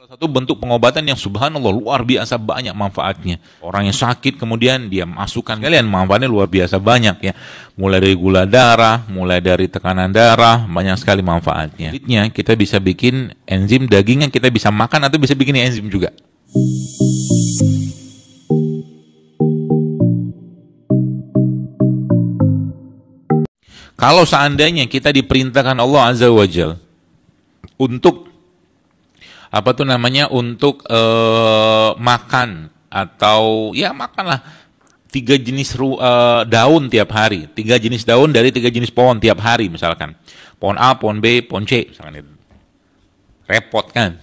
Salah satu bentuk pengobatan yang subhanallah luar biasa banyak manfaatnya. Orang yang sakit kemudian dia masukkan, kalian manfaatnya luar biasa banyak ya. Mulai dari gula darah, mulai dari tekanan darah, banyak sekali manfaatnya. Selanjutnya kita bisa bikin enzim daging yang kita bisa makan atau bisa bikin enzim juga. Kalau seandainya kita diperintahkan Allah Azza wa Jalla untuk untuk makan atau ya makanlah 3 jenis daun tiap hari, 3 jenis daun dari 3 jenis pohon tiap hari misalkan, pohon A, pohon B, pohon C misalkan itu. Repot kan?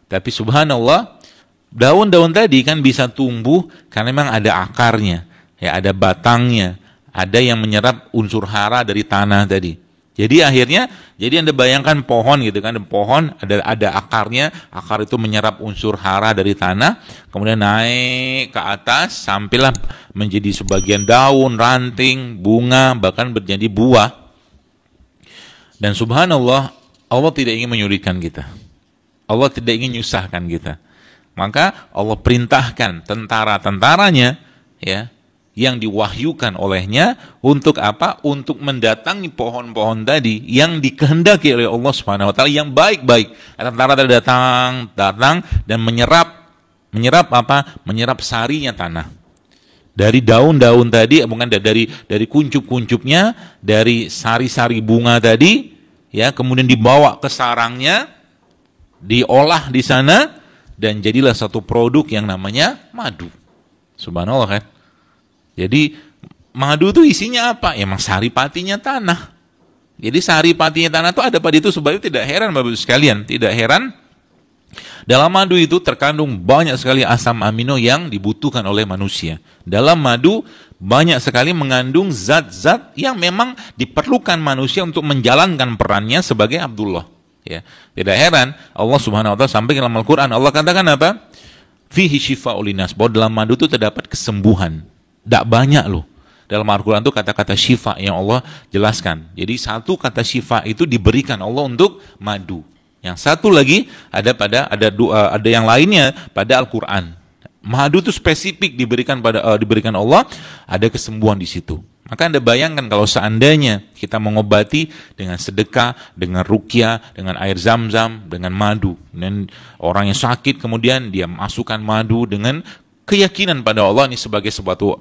Tapi subhanallah daun-daun tadi kan bisa tumbuh karena memang ada akarnya, ya ada batangnya, ada yang menyerap unsur hara dari tanah tadi. Jadi akhirnya, jadi Anda bayangkan pohon gitu kan, pohon ada akarnya, akar itu menyerap unsur hara dari tanah, kemudian naik ke atas sampailah menjadi sebagian daun, ranting, bunga, bahkan menjadi buah. Dan subhanallah, Allah tidak ingin menyulitkan kita. Allah tidak ingin menyusahkan kita. Maka Allah perintahkan tentara-tentaranya ya, yang diwahyukan olehnya untuk apa? Untuk mendatangi pohon-pohon tadi yang dikehendaki oleh Allah Subhanahu wa taala yang baik-baik. Tentara tadi datang dan menyerap apa? Menyerap sarinya tanah. Dari daun-daun tadi, bukan dari kuncup-kuncupnya, dari sari-sari bunga tadi, ya, kemudian dibawa ke sarangnya, diolah di sana dan jadilah satu produk yang namanya madu. Subhanallah kan? Jadi madu itu isinya apa? Emang saripatinya tanah. Jadi saripatinya tanah itu ada pada itu, sebab itu tidak heran Bapak Ibu sekalian, tidak heran dalam madu itu terkandung banyak sekali asam amino yang dibutuhkan oleh manusia. Dalam madu banyak sekali mengandung zat-zat yang memang diperlukan manusia untuk menjalankan perannya sebagai Abdullah. Ya, tidak heran Allah Subhanahu wa taala sampaikan dalam Al-Qur'an, Allah katakan apa? Fihi syifa'ul linas, bahwa dalam madu itu terdapat kesembuhan. Tidak banyak loh. Dalam Al-Quran itu kata-kata syifa yang Allah jelaskan. Jadi satu kata syifa itu diberikan Allah untuk madu. Yang satu lagi ada yang lainnya pada Al-Quran. Madu itu spesifik diberikan Allah, ada kesembuhan di situ. Maka Anda bayangkan kalau seandainya kita mengobati dengan sedekah, dengan ruqyah, dengan air zam-zam, dengan madu. Dan orang yang sakit kemudian dia masukkan madu dengan keyakinan pada Allah ini sebagai suatu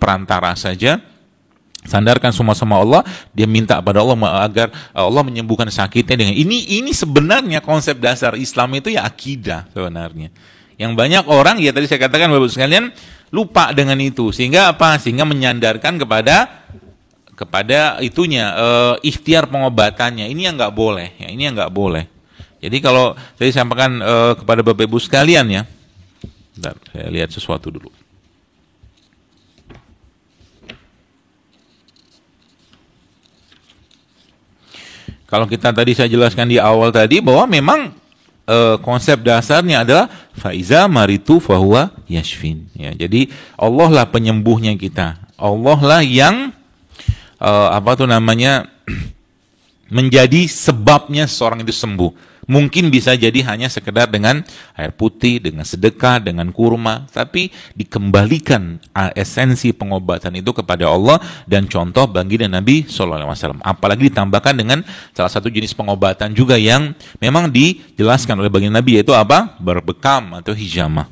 perantara saja, sandarkan semua sama Allah, dia minta pada Allah agar Allah menyembuhkan sakitnya dengan ini sebenarnya konsep dasar Islam itu ya akidah sebenarnya. Yang banyak orang ya tadi saya katakan Bapak sekalian lupa dengan itu sehingga menyandarkan kepada itunya ikhtiar pengobatannya. Ini yang nggak boleh, ya ini yang nggak boleh. Jadi kalau saya sampaikan kepada Bapak Ibu sekalian ya. Bentar, saya lihat sesuatu dulu. Kalau kita tadi saya jelaskan di awal tadi bahwa memang konsep dasarnya adalah faiza maritu fahuwa yashfin. Ya, jadi Allah lah penyembuhnya kita. Allah lah yang menjadi sebabnya seorang itu sembuh. Mungkin bisa jadi hanya sekedar dengan air putih, dengan sedekah, dengan kurma, tapi dikembalikan esensi pengobatan itu kepada Allah dan contoh baginda Nabi SAW. Apalagi ditambahkan dengan salah satu jenis pengobatan juga yang memang dijelaskan oleh baginda Nabi, yaitu apa? Berbekam atau hijamah.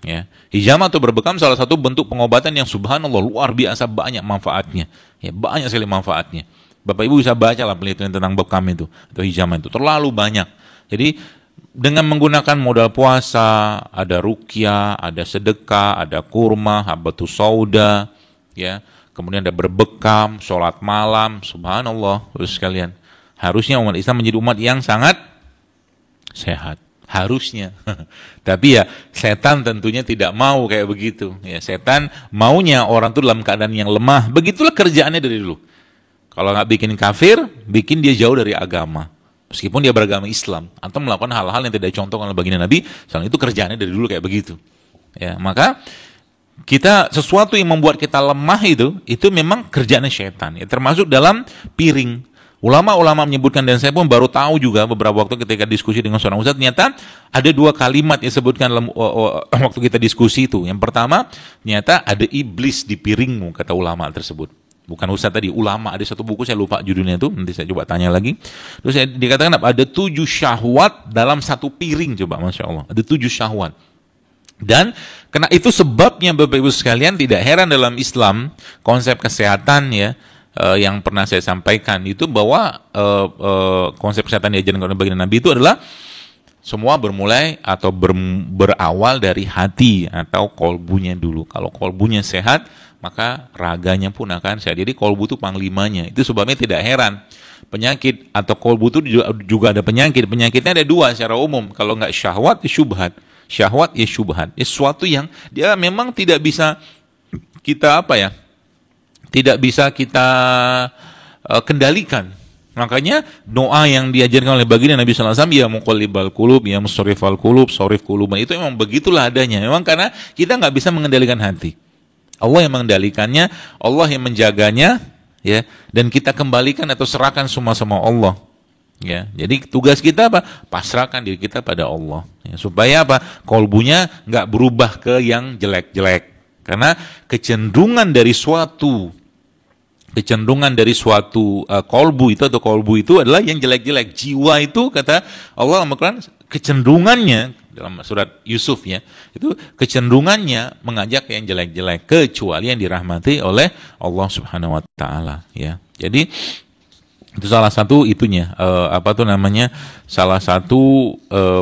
Ya. Hijamah atau berbekam salah satu bentuk pengobatan yang subhanallah luar biasa banyak manfaatnya. Ya, banyak sekali manfaatnya. Bapak Ibu bisa baca lah penelitian tentang bekam itu atau hijamah itu, terlalu banyak. Jadi dengan menggunakan modal puasa, ada ruqyah, ada sedekah, ada kurma, habatus sauda, ya, kemudian ada berbekam, sholat malam, subhanallah, terus sekalian. Harusnya umat Islam menjadi umat yang sangat sehat, harusnya. Tapi ya setan tentunya tidak mau kayak begitu. Ya, setan maunya orang itu dalam keadaan yang lemah. Begitulah kerjaannya dari dulu. Kalau nggak bikin kafir, bikin dia jauh dari agama. Meskipun dia beragama Islam atau melakukan hal-hal yang tidak dicontohkan oleh baginda Nabi, soalnya itu kerjaannya dari dulu kayak begitu. Ya, maka kita sesuatu yang membuat kita lemah itu memang kerjaannya setan. Ya, termasuk dalam piring. Ulama-ulama menyebutkan, dan saya pun baru tahu juga beberapa waktu ketika diskusi dengan seorang ustadz, ternyata ada dua kalimat yang disebutkan dalam waktu kita diskusi itu. Yang pertama, ternyata ada iblis di piringmu, kata ulama tersebut. Bukan ustadz tadi, ulama. Ada satu buku, saya lupa judulnya itu, nanti saya coba tanya lagi. Terus saya dikatakan ada 7 syahwat dalam satu piring, coba, Masya Allah. Ada 7 syahwat. Dan karena itu sebabnya Bapak Ibu sekalian, tidak heran dalam Islam, konsep kesehatan ya, yang pernah saya sampaikan itu bahwa konsep kesehatan diajarkan oleh baginda Nabi itu adalah semua bermulai atau berawal dari hati atau kolbunya dulu. Kalau kolbunya sehat, maka raganya pun akan sehat. Jadi kolbu itu panglimanya. Itu sebabnya tidak heran penyakit atau kolbu itu juga ada penyakit. Penyakitnya ada 2 secara umum. Kalau nggak syahwat, ya syubhat. Syahwat ya syubhat. Ya sesuatu yang dia memang tidak bisa kita tidak bisa kita kendalikan. Makanya doa yang diajarkan oleh baginda Nabi SAW, ya muqallibal qulub, ya musarrifal qulub, sarif quluban, itu memang begitulah adanya. Memang karena kita nggak bisa mengendalikan hati. Allah yang mengendalikannya, Allah yang menjaganya, ya, dan kita kembalikan atau serahkan semua sama Allah. Ya, jadi tugas kita apa? Pasrahkan diri kita pada Allah. Ya, supaya apa? Kolbunya nggak berubah ke yang jelek-jelek. Karena kecenderungan dari suatu kolbu itu adalah yang jelek-jelek. Jiwa itu, kata Allah dalam Al-Quran, kecenderungannya dalam surat Yusuf ya, itu kecenderungannya mengajak yang jelek-jelek, kecuali yang dirahmati oleh Allah Subhanahu wa taala ya. Jadi itu salah satu itunya, salah satu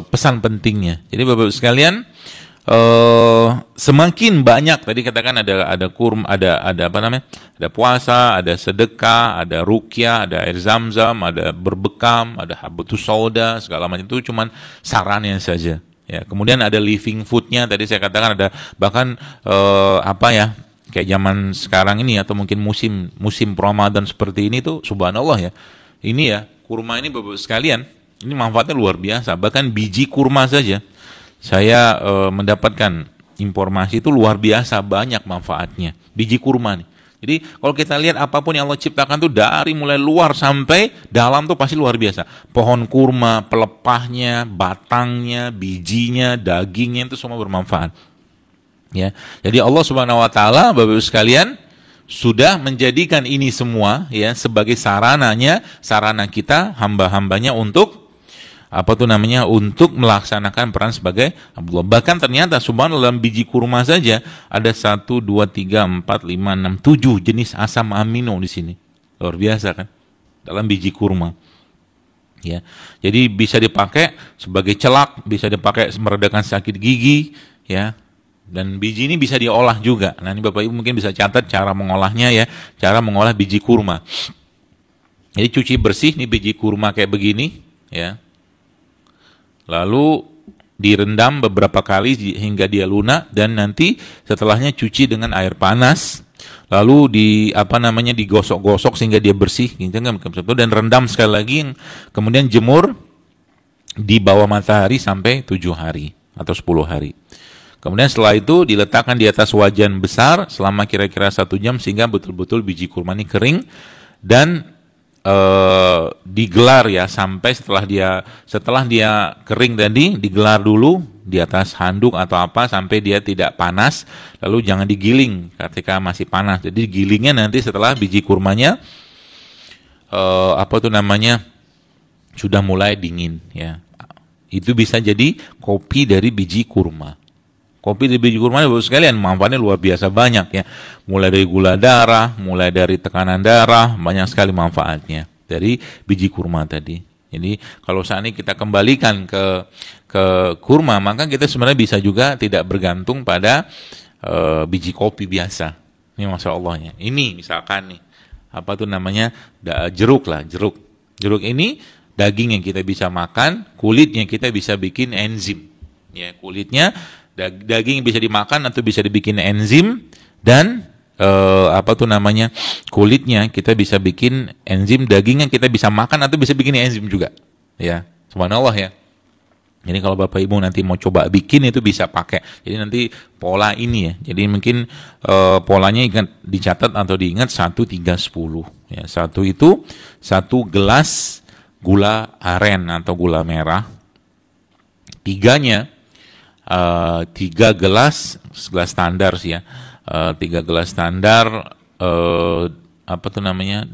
pesan pentingnya. Jadi Bapak sekalian, semakin banyak tadi katakan ada puasa, ada sedekah, ada ruqyah, ada air zam-zam, ada berbekam, ada habatus sauda, segala macam itu cuman sarannya saja. Ya, kemudian ada living foodnya, tadi saya katakan ada bahkan kayak zaman sekarang ini atau mungkin musim Ramadan seperti ini tuh subhanallah ya. Ini ya, kurma ini Bapak sekalian, ini manfaatnya luar biasa. Bahkan biji kurma saja saya mendapatkan informasi itu luar biasa banyak manfaatnya. Biji kurma nih. Jadi kalau kita lihat apapun yang Allah ciptakan tuh dari mulai luar sampai dalam tuh pasti luar biasa. Pohon kurma, pelepahnya, batangnya, bijinya, dagingnya itu semua bermanfaat. Ya. Jadi Allah Subhanahu wa taala Bapak Ibu sekalian sudah menjadikan ini semua ya sebagai sarana kita, hamba-hambanya untuk untuk melaksanakan peran sebagai Abdullah. Bahkan ternyata subhanallah dalam biji kurma saja ada 1, 2, 3, 4, 5, 6, 7 jenis asam amino di sini. Luar biasa kan? Dalam biji kurma. Ya. Jadi bisa dipakai sebagai celak, bisa dipakai meredakan sakit gigi, ya. Dan biji ini bisa diolah juga. Nah, ini Bapak Ibu mungkin bisa catat cara mengolahnya ya, cara mengolah biji kurma. Jadi cuci bersih nih biji kurma kayak begini, ya. Lalu direndam beberapa kali hingga dia lunak, dan nanti setelahnya cuci dengan air panas, lalu digosok-gosok sehingga dia bersih dan rendam sekali lagi, kemudian jemur di bawah matahari sampai 7 hari atau 10 hari. Kemudian setelah itu diletakkan di atas wajan besar selama kira-kira 1 jam sehingga betul-betul biji kurma ini kering, dan digelar ya sampai setelah dia kering tadi, digelar dulu di atas handuk atau apa sampai dia tidak panas, lalu jangan digiling ketika masih panas. Jadi gilingnya nanti setelah biji kurmanya sudah mulai dingin ya. Itu bisa jadi kopi dari biji kurma. Kopi dari biji kurma Bapak sekalian manfaatnya luar biasa banyak ya. Mulai dari gula darah, mulai dari tekanan darah, banyak sekali manfaatnya dari biji kurma tadi. Jadi kalau saat ini kita kembalikan ke kurma, maka kita sebenarnya bisa juga tidak bergantung pada biji kopi biasa. Ini Masya Allahnya. Ini misalkan nih, jeruk lah, jeruk. Jeruk ini daging yang kita bisa makan, kulitnya kita bisa bikin enzim. Ya, kulitnya daging bisa dimakan atau bisa dibikin enzim, dan kulitnya kita bisa bikin enzim, dagingnya kita bisa makan atau bisa bikin enzim juga ya, subhanallah ya. Jadi kalau Bapak Ibu nanti mau coba bikin itu bisa pakai. Jadi nanti pola ini ya. Jadi mungkin polanya ingat dicatat atau diingat 1, 3, 10. Ya, 1 itu 1 gelas gula aren atau gula merah. 3-nya 3 gelas standar sih ya. 3 gelas standar apa tuh namanya?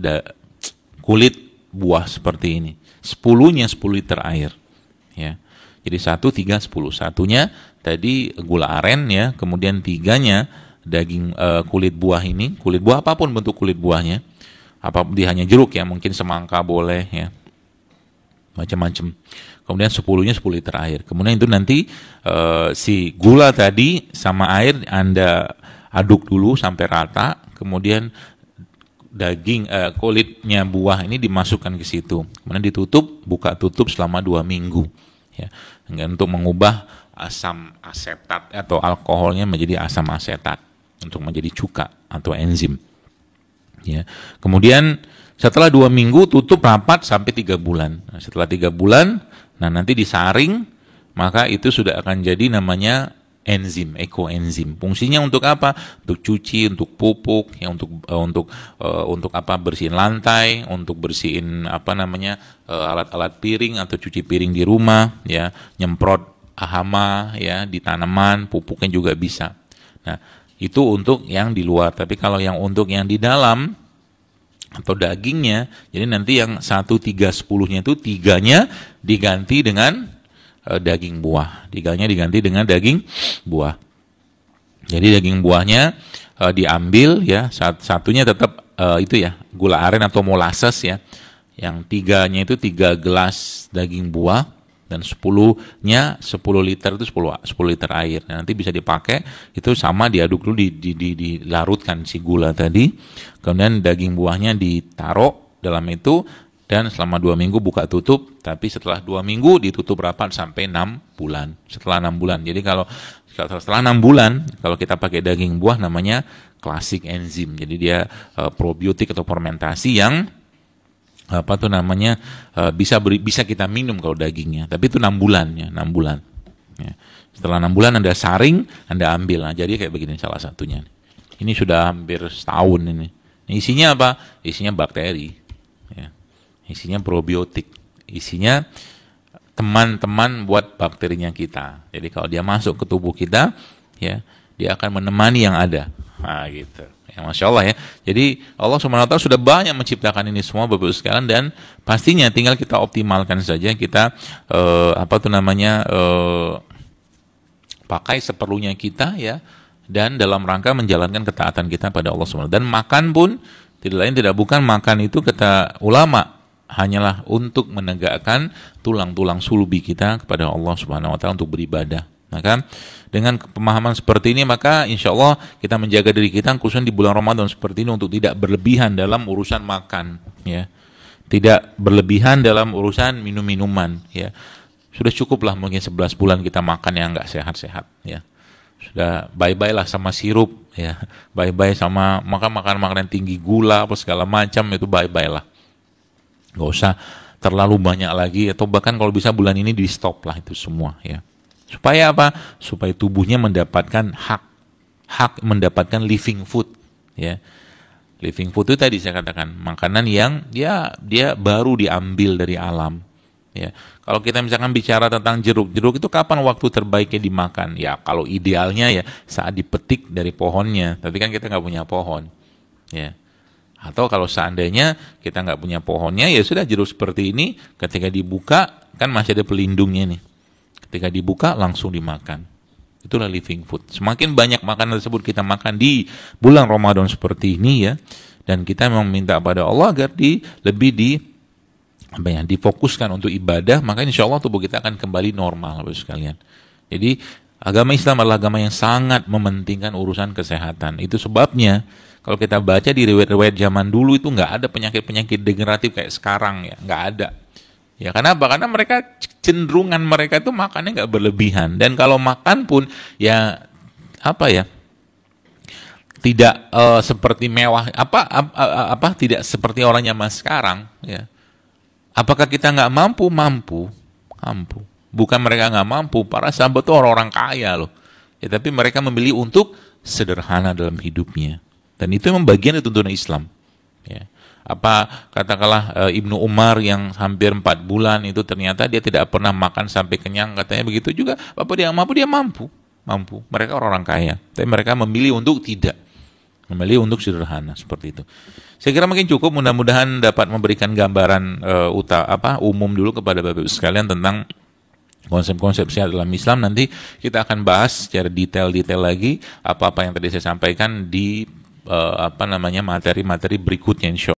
Kulit buah seperti ini. 10-nya 10 liter air. Ya. Jadi 1, 3, 10. Satunya tadi gula aren ya, kemudian 3-nya daging kulit buah ini, kulit buah apapun bentuk kulit buahnya. Apa dia hanya jeruk ya, mungkin semangka boleh ya. Macam-macam. Kemudian 10-nya 10 liter air. Kemudian itu nanti si gula tadi sama air Anda aduk dulu sampai rata, kemudian daging kulitnya buah ini dimasukkan ke situ. Kemudian ditutup, buka tutup selama 2 minggu. Ya, untuk mengubah asam asetat atau alkoholnya menjadi asam asetat untuk menjadi cuka atau enzim. Ya. Kemudian setelah 2 minggu tutup rapat sampai 3 bulan. Nah, setelah 3 bulan, nah nanti disaring, maka itu sudah akan jadi namanya enzim, ekoenzim. Fungsinya untuk apa? Untuk cuci, untuk pupuk, ya untuk apa? Bersihin lantai, untuk bersihin apa namanya alat-alat piring atau cuci piring di rumah, ya, nyemprot hama, ya, di tanaman, pupuknya juga bisa. Nah, itu untuk yang di luar. Tapi kalau yang untuk yang di dalam atau dagingnya, jadi nanti yang 1, 3, 10-nya itu 3-nya diganti dengan daging buah. 3-nya diganti dengan daging buah. Jadi daging buahnya diambil ya, satunya tetap itu ya, gula aren atau molasses ya. Yang 3-nya itu 3 gelas daging buah dan 10-nya 10 liter itu 10 liter air. Nah, nanti bisa dipakai itu sama diaduk dulu dilarutkan si gula tadi. Kemudian daging buahnya ditaruh dalam itu dan selama 2 minggu buka tutup, tapi setelah 2 minggu ditutup rapat sampai 6 bulan. Setelah 6 bulan. Jadi kalau setelah 6 bulan, kalau kita pakai daging buah namanya classic enzim. Jadi dia probiotik atau fermentasi yang apa tuh namanya bisa kita minum kalau dagingnya. Tapi itu 6 bulan ya, 6 bulan. Ya. Setelah 6 bulan Anda saring, Anda ambil. Nah, jadi kayak begini salah satunya. Ini sudah hampir setahun ini. Isinya apa? Isinya bakteri. Ya. Isinya probiotik, isinya teman-teman buat bakterinya kita. Jadi kalau dia masuk ke tubuh kita, ya dia akan menemani yang ada. Nah, gitu. Ya, Masya Allah ya. Jadi Allah SWT sudah banyak menciptakan ini semua Bapak Ibu sekalian dan pastinya tinggal kita optimalkan saja. Kita pakai seperlunya kita ya, dan dalam rangka menjalankan ketaatan kita pada Allah SWT. Dan makan pun tidak lain tidak bukan makan itu kata ulama hanyalah untuk menegakkan tulang-tulang sulbi kita kepada Allah Subhanahu wa taala untuk beribadah. Maka dengan pemahaman seperti ini maka insya Allah kita menjaga diri kita khususnya di bulan Ramadan seperti ini untuk tidak berlebihan dalam urusan makan, ya. Tidak berlebihan dalam urusan minum-minuman, ya. Sudah cukuplah mungkin 11 bulan kita makan yang enggak sehat-sehat, ya. Sudah bye-bye lah sama sirup, ya. Bye-bye sama makan-makanan tinggi gula apa segala macam, itu bye-bye lah. Nggak usah terlalu banyak lagi, atau bahkan kalau bisa bulan ini di stop lah itu semua ya. Supaya apa? Supaya tubuhnya mendapatkan hak mendapatkan living food ya. Living food itu tadi saya katakan makanan yang dia baru diambil dari alam ya. Kalau kita misalkan bicara tentang jeruk itu kapan waktu terbaiknya dimakan? Ya kalau idealnya ya saat dipetik dari pohonnya, tapi kan kita nggak punya pohon ya. Atau kalau seandainya kita nggak punya pohonnya, ya sudah jeruk seperti ini, ketika dibuka, kan masih ada pelindungnya nih. Ketika dibuka, langsung dimakan. Itulah living food. Semakin banyak makanan tersebut kita makan di bulan Ramadan seperti ini ya, dan kita memang minta pada Allah agar difokuskan untuk ibadah, maka insya Allah tubuh kita akan kembali normal, Bapak sekalian. Jadi, agama Islam adalah agama yang sangat mementingkan urusan kesehatan. Itu sebabnya, kalau kita baca di riwayat-riwayat zaman dulu itu nggak ada penyakit-penyakit degeneratif kayak sekarang ya, nggak ada. Ya karena apa? Karena mereka cenderungan mereka itu makannya nggak berlebihan, dan kalau makan pun ya tidak seperti mewah tidak seperti orang zaman sekarang ya. Apakah kita nggak mampu? Mampu. Bukan mereka nggak mampu, para sahabat itu orang-orang kaya loh. Ya, tapi mereka memilih untuk sederhana dalam hidupnya. Dan itu memang bagian dari tuntunan Islam. Ya. Apa katakanlah Ibnu Umar yang hampir 4 bulan itu ternyata dia tidak pernah makan sampai kenyang, katanya begitu juga. Apa dia mampu? Dia mampu. Mampu. Mereka orang-orang kaya. Tapi mereka memilih untuk tidak. Memilih untuk sederhana seperti itu. Saya kira mungkin cukup, mudah-mudahan dapat memberikan gambaran umum dulu kepada Bapak Ibu sekalian tentang konsep-konsep sehat dalam Islam. Nanti kita akan bahas secara detail-detail lagi apa-apa yang tadi saya sampaikan di materi-materi berikutnya insya Allah.